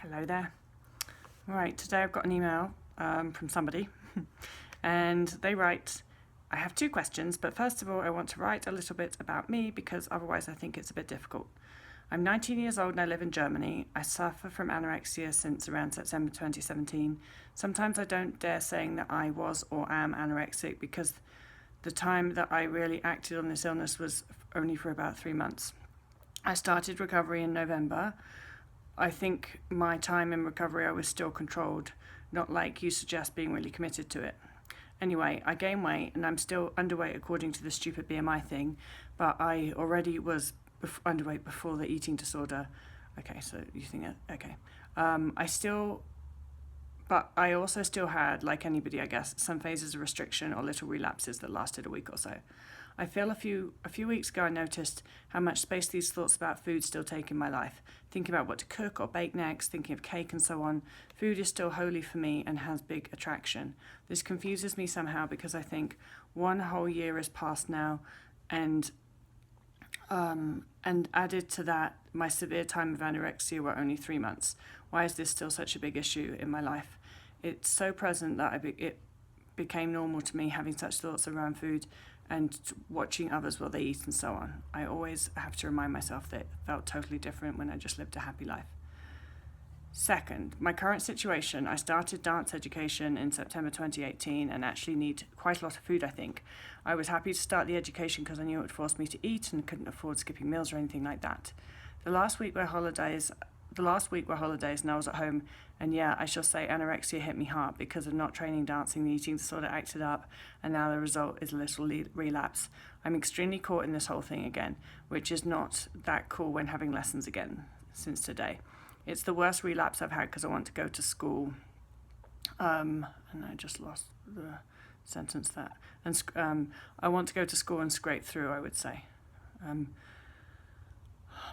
Hello there. All right, today I've got an email from somebody and they write, I have two questions, but first of all, I want to write a little bit about me because otherwise I think it's a bit difficult. I'm 19 years old and I live in Germany. I suffer from anorexia since around September 2017. Sometimes I don't dare saying that I was or am anorexic because the time that I really acted on this illness was only for about 3 months. I started recovery in November. I think my time in recovery I was still controlled, not like you suggest being really committed to it. Anyway, I gained weight and I'm still underweight according to the stupid BMI thing, but I already was underweight before the eating disorder. Okay, so you think that, okay. But I also still had, like anybody I guess, some phases of restriction or little relapses that lasted a week or so. I feel a few weeks ago I noticed how much space these thoughts about food still take in my life. Thinking about what to cook or bake next, thinking of cake and so on. Food is still holy for me and has big attraction. This confuses me somehow because I think 1 whole year has passed now and added to that, my severe time of anorexia were only 3 months. Why is this still such a big issue in my life? It's so present that it became normal to me having such thoughts around food and watching others while they eat and so on. I always have to remind myself that it felt totally different when I just lived a happy life. Second, my current situation, I started dance education in September 2018 and actually need quite a lot of food, I think. I was happy to start the education because I knew it would force me to eat and couldn't afford skipping meals or anything like that. The last week were holidays and I was at home, and yeah, I shall say anorexia hit me hard because of not training dancing. The eating disorder acted up, and now the result is a little relapse. I'm extremely caught in this whole thing again, which is not that cool when having lessons again since today. It's the worst relapse I've had because I want to go to school. And I just lost the sentence there. And I want to go to school and scrape through, I would say.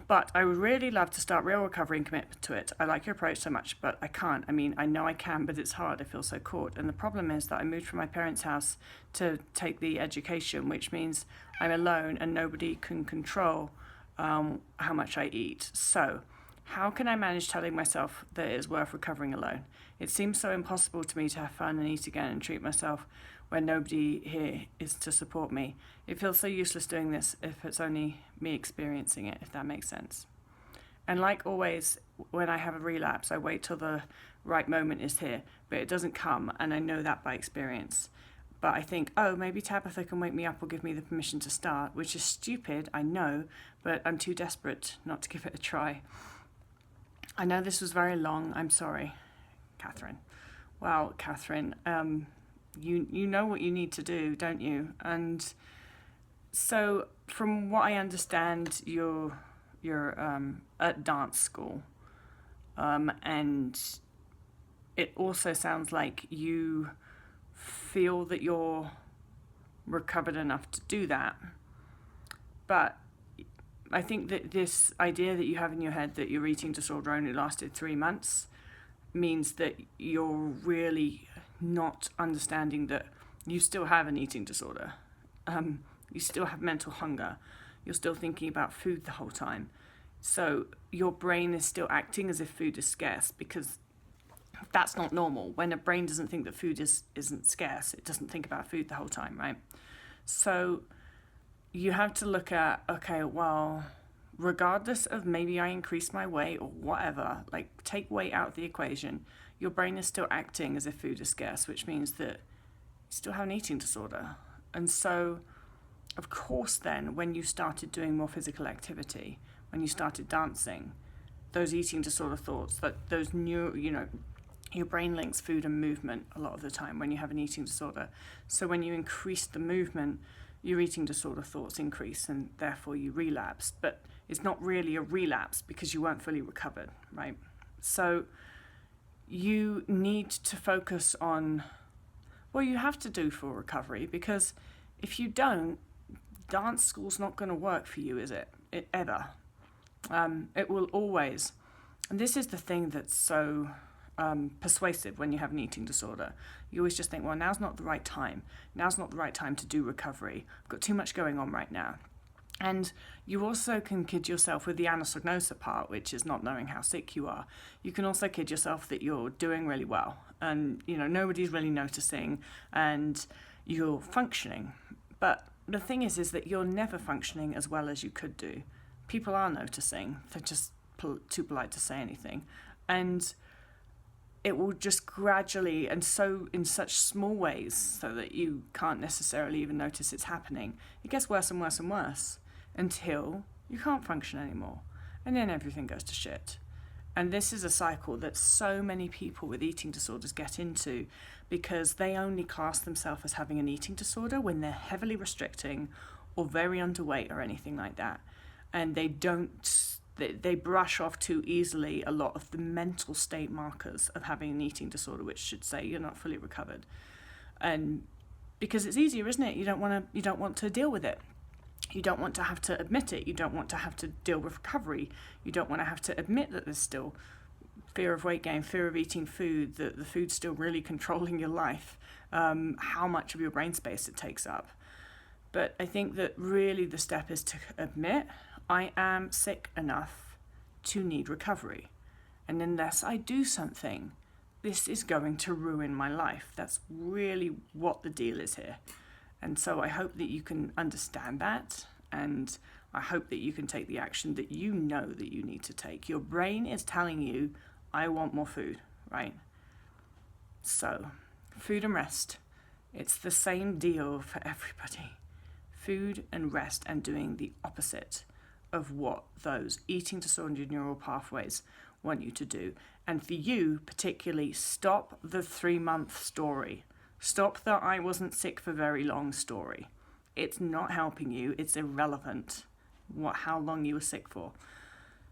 But I would really love to start real recovery and commitment to it. I like your approach so much, but I can't. I mean, I know I can, but it's hard. I feel so caught. And the problem is that I moved from my parents' house to take the education, which means I'm alone and nobody can control how much I eat. So how can I manage telling myself that it is worth recovering alone? It seems so impossible to me to have fun and eat again and treat myself when nobody here is to support me. It feels so useless doing this if it's only me experiencing it, if that makes sense. And like always, when I have a relapse, I wait till the right moment is here, but it doesn't come, and I know that by experience. But I think, oh, maybe Tabitha can wake me up or give me the permission to start, which is stupid, I know, but I'm too desperate not to give it a try. I know this was very long, I'm sorry, Catherine. Well, Catherine, you know what you need to do, don't you? And so from what I understand, you're at dance school, and it also sounds like you feel that you're recovered enough to do that. But I think that this idea that you have in your head that your eating disorder only lasted 3 months means that you're really not understanding that you still have an eating disorder. You still have mental hunger. You're still thinking about food the whole time. So your brain is still acting as if food is scarce, because that's not normal. When a brain doesn't think that food isn't scarce, it doesn't think about food the whole time, right? So you have to look at, okay, well, regardless of maybe I increase my weight or whatever, like take weight out of the equation, your brain is still acting as if food is scarce, which means that you still have an eating disorder. And so, of course, then, when you started doing more physical activity, when you started dancing, those eating disorder thoughts, that those new, your brain links food and movement a lot of the time when you have an eating disorder. So when you increase the movement, your eating disorder thoughts increase and therefore you relapse. But it's not really a relapse because you weren't fully recovered, right? So you need to focus on what you have to do for recovery, because if you don't, dance school's not going to work for you, is it? Ever. It will always. And this is the thing that's so persuasive when you have an eating disorder. You always just think, well, now's not the right time. Now's not the right time to do recovery. I've got too much going on right now. And you also can kid yourself with the anosognosia part, which is not knowing how sick you are. You can also kid yourself that you're doing really well and, nobody's really noticing and you're functioning. But the thing is that you're never functioning as well as you could do. People are noticing. They're just too polite to say anything. And it will just gradually, and so in such small ways, so that you can't necessarily even notice it's happening, it gets worse and worse and worse until you can't function anymore. And then everything goes to shit. And this is a cycle that so many people with eating disorders get into because they only class themselves as having an eating disorder when they're heavily restricting or very underweight or anything like that. And they brush off too easily a lot of the mental state markers of having an eating disorder, which should say you're not fully recovered. And because it's easier, isn't it? You don't want to deal with it. You don't want to have to admit it. You don't want to have to deal with recovery. You don't want to have to admit that there's still fear of weight gain, fear of eating food, that the food's still really controlling your life, how much of your brain space it takes up. But I think that really the step is to admit, I am sick enough to need recovery. And unless I do something, this is going to ruin my life. That's really what the deal is here. And so I hope that you can understand that, and I hope that you can take the action that you know that you need to take. Your brain is telling you, I want more food, right? So, food and rest. It's the same deal for everybody. Food and rest, and doing the opposite of what those eating disorder neural pathways want you to do. And for you, particularly, stop the 3-month story. Stop the I wasn't sick for very long story. It's not helping you. It's irrelevant how long you were sick for.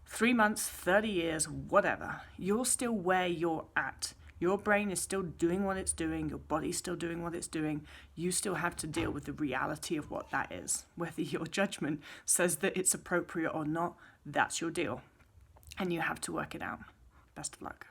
3 months, 30 years, whatever. You're still where you're at. Your brain is still doing what it's doing. Your body's still doing what it's doing. You still have to deal with the reality of what that is. Whether your judgment says that it's appropriate or not, that's your deal. And you have to work it out. Best of luck.